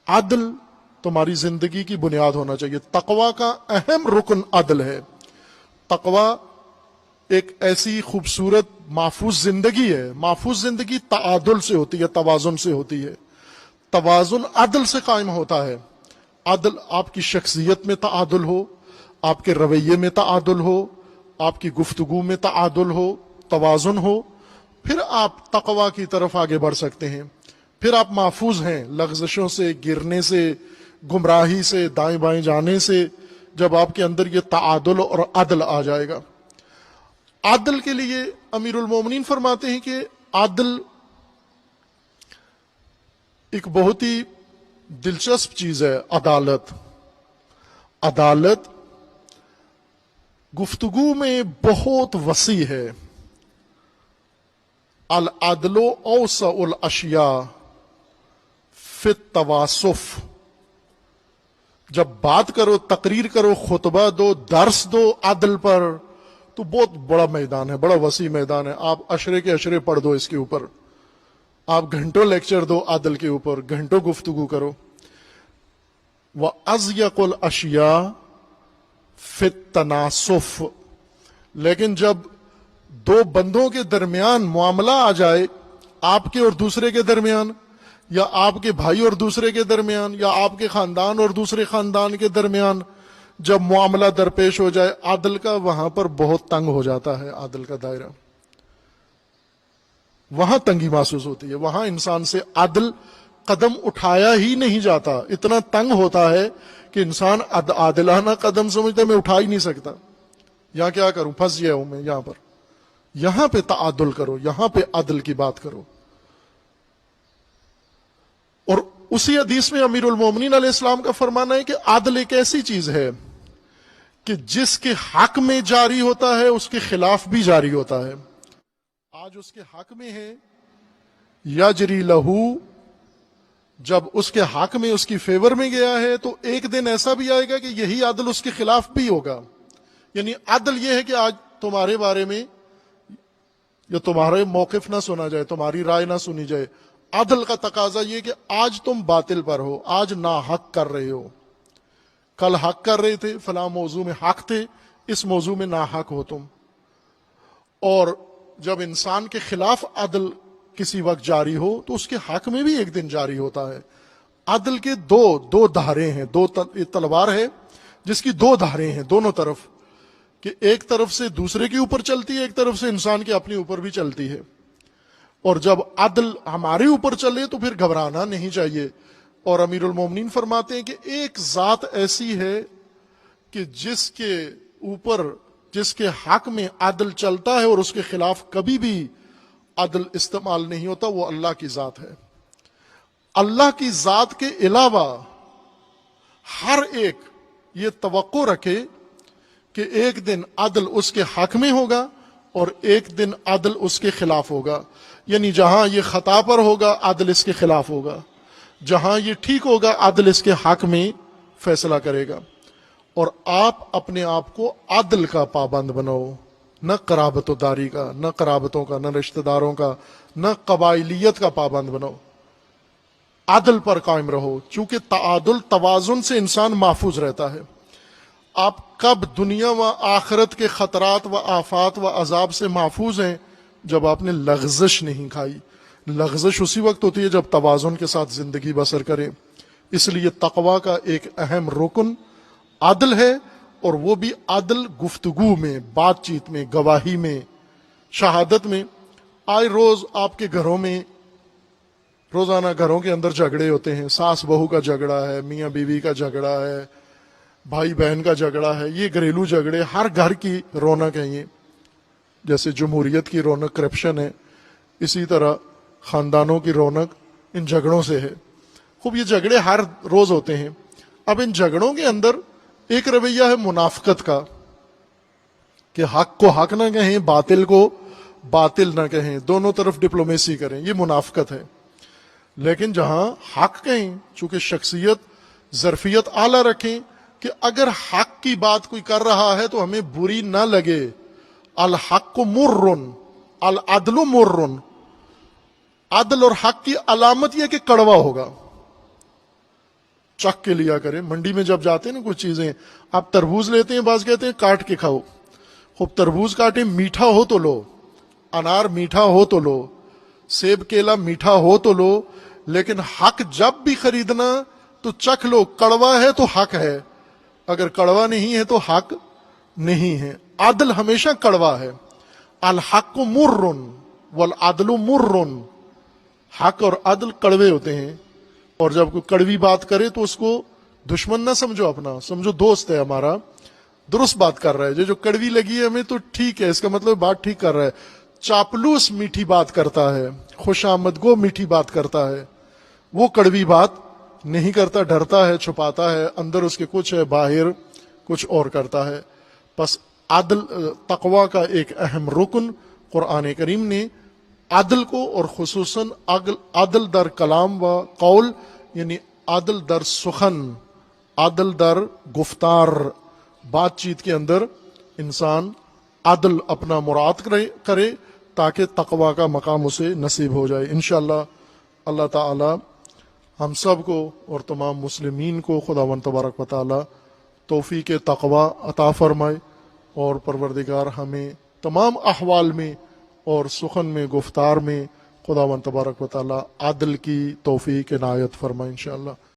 عدل تمہاری زندگی کی بنیاد ہونا چاہیے. تقوی کا اہم رکن عدل ہے. تقوی ایک ایسی خوبصورت محفوظ زندگی ہے. محفوظ زندگی تعادل سے ہوتی ہے, توازن سے ہوتی ہے. توازن عدل سے قائم ہوتا ہے. عدل آپ کی شخصیت میں تعادل ہو, آپ کے رویے میں تعادل ہو, آپ کی گفتگو میں تعادل ہو, توازن ہو, پھر آپ تقوی کی طرف آگے بڑھ سکتے ہیں. پھر آپ محفوظ ہیں لغزشوں سے, گرنے سے, گمراہی سے, دائیں بائیں جانے سے, جب آپ کے اندر یہ تعادل اور عدل آ جائے گا. عدل کے لیے امیر المومنین فرماتے ہیں کہ عدل ایک بہت ہی دلچسپ چیز ہے. عدالت گفتگو میں بہت وسیع ہے. العدل اوسع الاشیاء فی التواصف. جب بات کرو, تقریر کرو, خطبہ دو, درس دو عدل پر, تو بہت بڑا میدان ہے, بڑا وسیع میدان ہے. آپ اشرے کے اشرے پڑھ دو اس کے اوپر, آپ گھنٹوں لیکچر دو عدل کے اوپر, گھنٹوں گفتگو کرو. وَأَضْيَقُ الْأَشْيَاءِ فِي التَّنَاصُفِ. لیکن جب دو بندوں کے درمیان معاملہ آ جائے, آپ کے اور دوسرے کے درمیان, یا آپ کے بھائی اور دوسرے کے درمیان, یا آپ کے خاندان اور دوسرے خاندان کے درمیان, جب معاملہ درپیش ہو جائے عدل کا, وہاں پر بہت تنگ ہو جاتا ہے عدل کا دائرہ. وہاں تنگی محسوس ہوتی ہے, وہاں انسان سے عدل قدم اٹھایا ہی نہیں جاتا. اتنا تنگ ہوتا ہے کہ انسان عادلانہ قدم سمجھتا میں اٹھا ہی نہیں سکتا. یہاں کیا کروں, پھنس گیا ہوں میں یہاں پر. یہاں پہ تعادل کرو, یہاں پہ عدل کی بات کرو. اور اسی حدیث میں امیر المومنین علیہ السلام کا فرمانا ہے کہ عدل ایک ایسی چیز ہے کہ جس کے حق میں جاری ہوتا ہے اس کے خلاف بھی جاری ہوتا ہے. آج اس کے حق میں ہے یجری لہو, جب اس کے حق میں, اس کی فیور میں گیا ہے, تو ایک دن ایسا بھی آئے گا کہ یہی عدل اس کے خلاف بھی ہوگا. یعنی عدل یہ ہے کہ آج تمہارے بارے میں یا تمہارے موقف نہ سنا جائے, تمہاری رائے نہ سنی جائے. عدل کا تقاضا یہ کہ آج تم باطل پر ہو, آج ناحق کر رہے ہو. کل حق کر رہے تھے, فلاں موضوع میں حق تھے, اس موضوع میں ناحق ہو تم. اور جب انسان کے خلاف عدل کسی وقت جاری ہو تو اس کے حق میں بھی ایک دن جاری ہوتا ہے. عدل کے دو دھارے ہیں, دو تلوار ہے جس کی دو دھاریں ہیں دونوں طرف, کہ ایک طرف سے دوسرے کے اوپر چلتی ہے, ایک طرف سے انسان کے اپنے اوپر بھی چلتی ہے. اور جب عدل ہمارے اوپر چلے تو پھر گھبرانا نہیں چاہیے. اور امیر المومنین فرماتے ہیں کہ ایک ذات ایسی ہے کہ جس کے اوپر, جس کے حق میں عدل چلتا ہے اور اس کے خلاف کبھی بھی عدل استعمال نہیں ہوتا, وہ اللہ کی ذات ہے. اللہ کی ذات کے علاوہ ہر ایک یہ توقع رکھے کہ ایک دن عدل اس کے حق میں ہوگا اور ایک دن عدل اس کے خلاف ہوگا. یعنی جہاں یہ خطا پر ہوگا عدل اس کے خلاف ہوگا, جہاں یہ ٹھیک ہوگا عدل اس کے حق میں فیصلہ کرے گا. اور آپ اپنے آپ کو عدل کا پابند بناؤ, نہ قرابت و داری کا, نہ قرابتوں کا, نہ رشتہ داروں کا, نہ قبائلیت کا پابند بنو. عدل پر قائم رہو, چونکہ تعادل, توازن سے انسان محفوظ رہتا ہے. آپ کب دنیا و آخرت کے خطرات و آفات و عذاب سے محفوظ ہیں؟ جب آپ نے لغزش نہیں کھائی. لغزش اسی وقت ہوتی ہے جب توازن کے ساتھ زندگی بسر کریں. اس لیے تقوی کا ایک اہم رکن عدل ہے, اور وہ بھی عدل گفتگو میں, بات چیت میں, گواہی میں, شہادت میں. آئے روز آپ کے گھروں میں روزانہ گھروں کے اندر جھگڑے ہوتے ہیں. ساس بہو کا جھگڑا ہے, میاں بیوی کا جھگڑا ہے, بھائی بہن کا جھگڑا ہے. یہ گھریلو جھگڑے ہر گھر کی رونق ہیں. یہ جیسے جمہوریت کی رونق کرپشن ہے, اسی طرح خاندانوں کی رونق ان جھگڑوں سے ہے. خوب یہ جھگڑے ہر روز ہوتے ہیں. اب ان جھگڑوں کے اندر ایک رویہ ہے منافقت کا, کہ حق کو حق نہ کہیں, باطل کو باطل نہ کہیں, دونوں طرف ڈپلومیسی کریں. یہ منافقت ہے. لیکن جہاں حق کہیں, چونکہ شخصیت, ظرفیت اعلیٰ رکھیں کہ اگر حق کی بات کوئی کر رہا ہے تو ہمیں بری نہ لگے. الحق مرن العدل مرن. عدل اور حق کی علامت یہ کہ کڑوا ہوگا. چکھ کے لیا کریں. منڈی میں جب جاتے ہیں نا کچھ چیزیں, آپ تربوز لیتے ہیں, بعض کہتے ہیں کاٹ کے کھاؤ. خوب تربوز کاٹے, میٹھا ہو تو لو, انار میٹھا ہو تو لو, سیب کیلا میٹھا ہو تو لو, لیکن حق جب بھی خریدنا تو چکھ لو. کڑوا ہے تو حق ہے, اگر کڑوا نہیں ہے تو حق نہیں ہے. عدل ہمیشہ کڑوا ہے. الحق مر والعدل مر. حق اور عدل کڑوے ہوتے ہیں, اور جب کوئی کڑوی بات کرے تو اس کو دشمن نہ سمجھو اپنا, سمجھو دوست ہے ہمارا, درست بات کر رہا ہے. جو کڑوی لگی ہے ہمیں تو ٹھیک ہے, اس کا مطلب بات ٹھیک کر رہا ہے. چاپلوس میٹھی بات کرتا ہے, خوش آمد گو میٹھی بات کرتا ہے, وہ کڑوی بات نہیں کرتا, ڈرتا ہے, چھپاتا ہے, اندر اس کے کچھ ہے, باہر کچھ اور کرتا ہے. بس عدل تقوی کا ایک اہم رکن قرآن کریم نے عدل کو, اور خصوصاً عدل در کلام و قول, یعنی عدل در سخن, عدل در گفتار, بات چیت کے اندر انسان عدل اپنا مراد کرے تاکہ تقوی کا مقام اسے نصیب ہو جائے. انشاءاللہ اللہ تعالی ہم سب کو اور تمام مسلمین کو خداوند تبارک و تعالی توفیق تقوی عطا فرمائے, اور پروردگار ہمیں تمام احوال میں اور سخن میں, گفتار میں خداوند تبارک و تعالی عدل کی توفیق عنایت فرمائے انشاءاللہ.